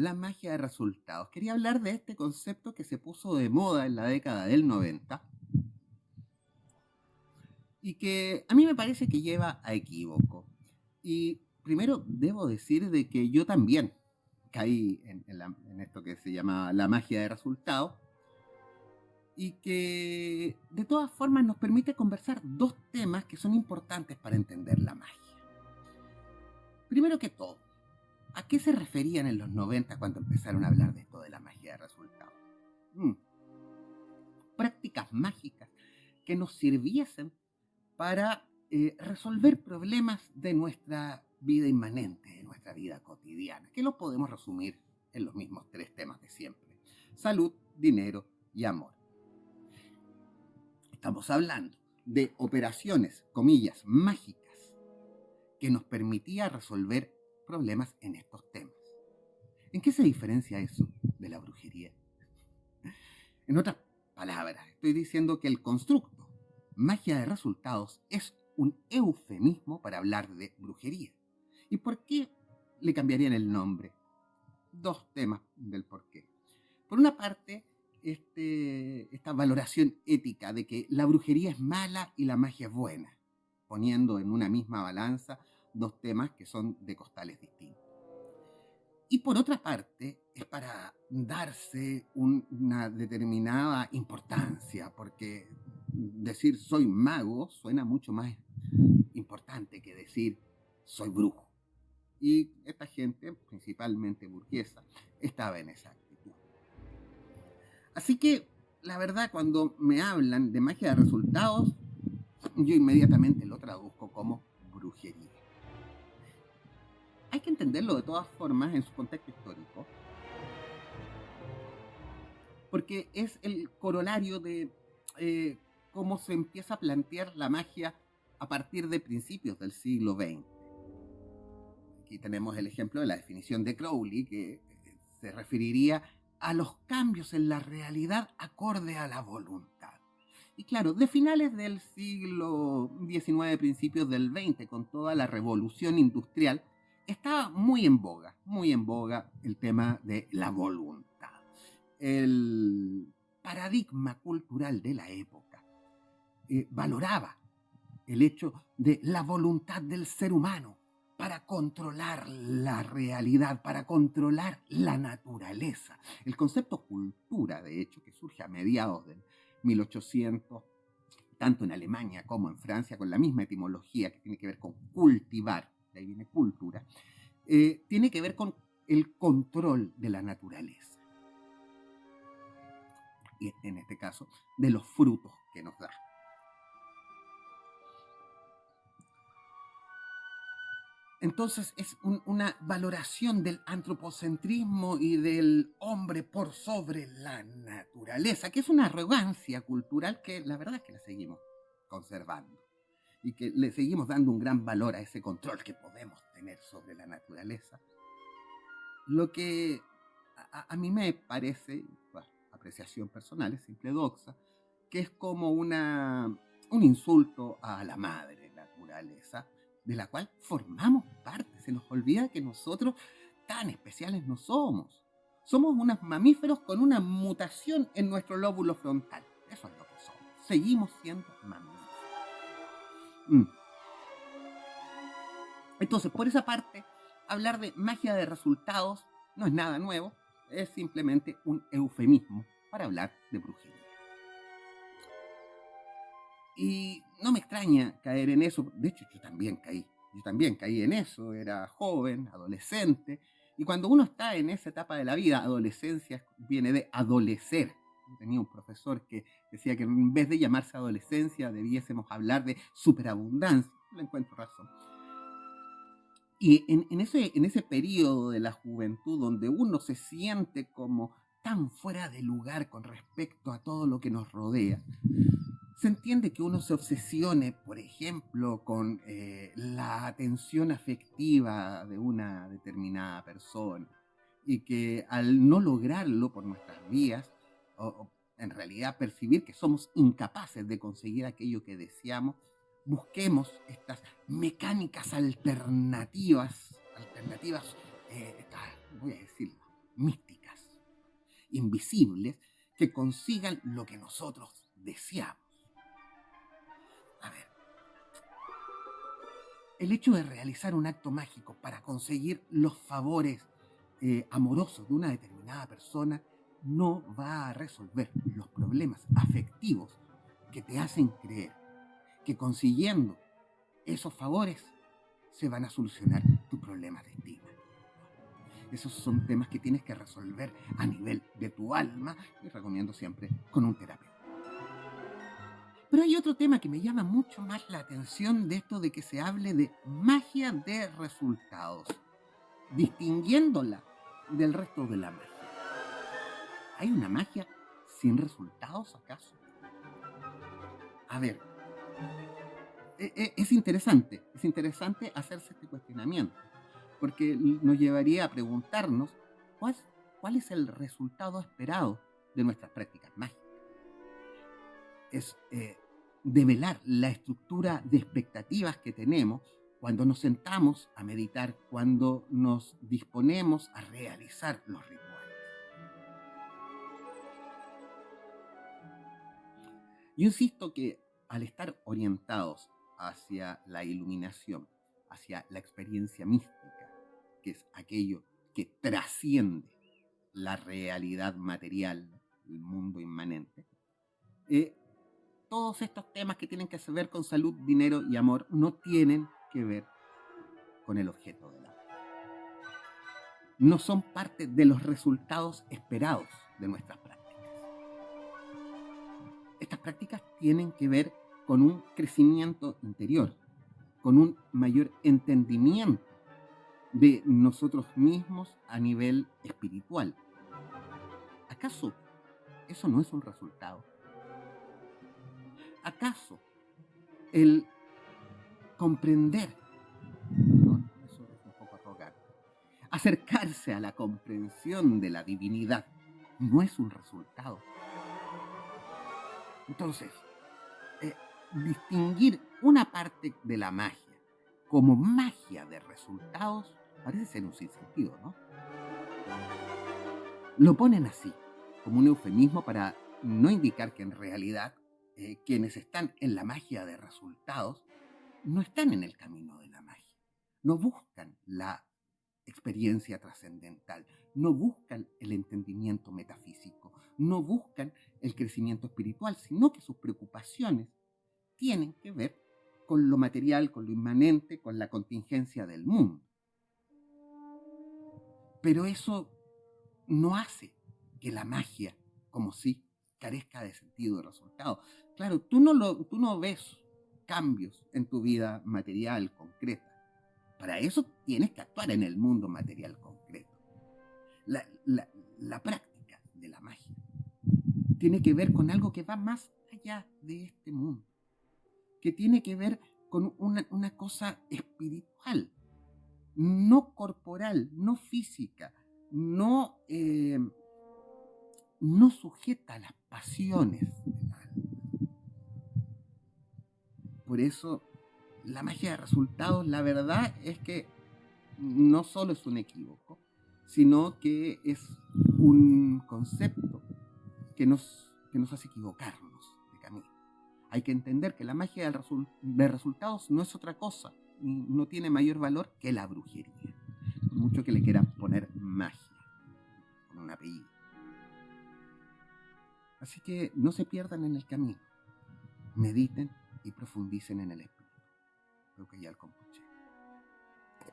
la magia de resultados. Quería hablar de este concepto que se puso de moda en la década del 90 y que a mí me parece que lleva a equívoco. Y primero debo decir de que yo también caí en esto que se llama la magia de resultados y que de todas formas nos permite conversar dos temas que son importantes para entender la magia. Primero que todo, ¿a qué se referían en los 90 cuando empezaron a hablar de esto de la magia de resultados? Mm, Prácticas mágicas que nos sirviesen para resolver problemas de nuestra vida inmanente, de nuestra vida cotidiana, que lo podemos resumir en los mismos tres temas de siempre: salud, dinero y amor. Estamos hablando de operaciones, comillas, mágicas, que nos permitía resolver problemas en estos temas. ¿En qué se diferencia eso de la brujería? En otras palabras, estoy diciendo que el constructo magia de resultados es un eufemismo para hablar de brujería. ¿Y por qué le cambiarían el nombre? Dos temas del por qué. Por una parte, esta valoración ética de que la brujería es mala y la magia es buena, poniendo en una misma balanza dos temas que son de costales distintos. Y por otra parte, es para darse una determinada importancia, porque decir soy mago suena mucho más importante que decir soy brujo. Y esta gente, principalmente burguesa, estaba en esa actitud. Así que, la verdad, cuando me hablan de magia de resultados, yo inmediatamente lo traduzco como brujería. Hay que entenderlo de todas formas en su contexto histórico, porque es el corolario de cómo se empieza a plantear la magia a partir de principios del siglo XX. Aquí tenemos el ejemplo de la definición de Crowley, que se referiría a los cambios en la realidad acorde a la voluntad. Y claro, de finales del siglo XIX, principios del XX, con toda la revolución industrial, está muy en boga el tema de la voluntad. El paradigma cultural de la época valoraba el hecho de la voluntad del ser humano para controlar la realidad, para controlar la naturaleza. El concepto cultura, de hecho, que surge a mediados del 1800, tanto en Alemania como en Francia, con la misma etimología que tiene que ver con cultivar, de ahí viene cultura, tiene que ver con el control de la naturaleza. Y en este caso, de los frutos que nos da. Entonces es una valoración del antropocentrismo y del hombre por sobre la naturaleza, que es una arrogancia cultural que la verdad es que la seguimos conservando y que le seguimos dando un gran valor a ese control que podemos tener sobre la naturaleza. Lo que a mí me parece, bueno, apreciación personal, es simple doxa, que es como un insulto a la madre naturaleza, de la cual formamos parte. Se nos olvida que nosotros tan especiales no somos. Somos unos mamíferos con una mutación en nuestro lóbulo frontal. Eso es lo que somos. Seguimos siendo mamíferos. Entonces, por esa parte, hablar de magia de resultados no es nada nuevo, es simplemente un eufemismo para hablar de brujería. Y no me extraña caer en eso. De hecho, yo también caí en eso. Era joven, adolescente. Y cuando uno está en esa etapa de la vida, adolescencia viene de adolecer. Yo tenía un profesor que decía que en vez de llamarse adolescencia, debiésemos hablar de superabundancia. Le encuentro razón. Y en ese periodo de la juventud donde uno se siente como tan fuera de lugar con respecto a todo lo que nos rodea, se entiende que uno se obsesione, por ejemplo, con la atención afectiva de una determinada persona y que al no lograrlo por nuestras vías, o en realidad percibir que somos incapaces de conseguir aquello que deseamos, busquemos estas mecánicas alternativas, voy a decirlo, místicas, invisibles, que consigan lo que nosotros deseamos. A ver, el hecho de realizar un acto mágico para conseguir los favores amorosos de una determinada persona no va a resolver los problemas afectivos que te hacen creer que consiguiendo esos favores se van a solucionar tus problemas de estima. Esos son temas que tienes que resolver a nivel de tu alma y recomiendo siempre con un terapeuta. Pero hay otro tema que me llama mucho más la atención de esto de que se hable de magia de resultados, distinguiéndola del resto de la magia. ¿Hay una magia sin resultados acaso? A ver, es interesante hacerse este cuestionamiento, porque nos llevaría a preguntarnos cuál es el resultado esperado de nuestras prácticas mágicas. Es develar la estructura de expectativas que tenemos cuando nos sentamos a meditar, cuando nos disponemos a realizar los rituales. Yo insisto que al estar orientados hacia la iluminación, hacia la experiencia mística, que es aquello que trasciende la realidad material, el mundo inmanente, todos estos temas que tienen que ver con salud, dinero y amor no tienen que ver con el objeto del amor. No son parte de los resultados esperados de nuestras prácticas. Estas prácticas tienen que ver con un crecimiento interior, con un mayor entendimiento de nosotros mismos a nivel espiritual. ¿Acaso eso no es un resultado? ¿Acaso el comprender, no, eso es un poco arrogante, acercarse a la comprensión de la divinidad no es un resultado? Entonces, distinguir una parte de la magia como magia de resultados parece ser un sinsentido, ¿no? Lo ponen así, como un eufemismo para no indicar que en realidad quienes están en la magia de resultados no están en el camino de la magia, no buscan la experiencia trascendental, no buscan el entendimiento metafísico, no buscan el crecimiento espiritual, sino que sus preocupaciones tienen que ver con lo material, con lo inmanente, con la contingencia del mundo. Pero eso no hace que la magia, como si, carezca de sentido y resultado. Claro, tú no ves cambios en tu vida material concreta. Para eso tienes que actuar en el mundo material concreto. La práctica de la magia tiene que ver con algo que va más allá de este mundo, que tiene que ver con una cosa espiritual, no corporal, no física, no sujeta a las pasiones del alma. Por eso, la magia de resultados, la verdad es que no solo es un equívoco, sino que es un concepto que nos hace equivocarnos de camino. Hay que entender que la magia de resultados no es otra cosa, no tiene mayor valor que la brujería, por mucho que le quieran poner magia con un apellido. Así que no se pierdan en el camino, mediten y profundicen en el espíritu. Creo que ya el compuche.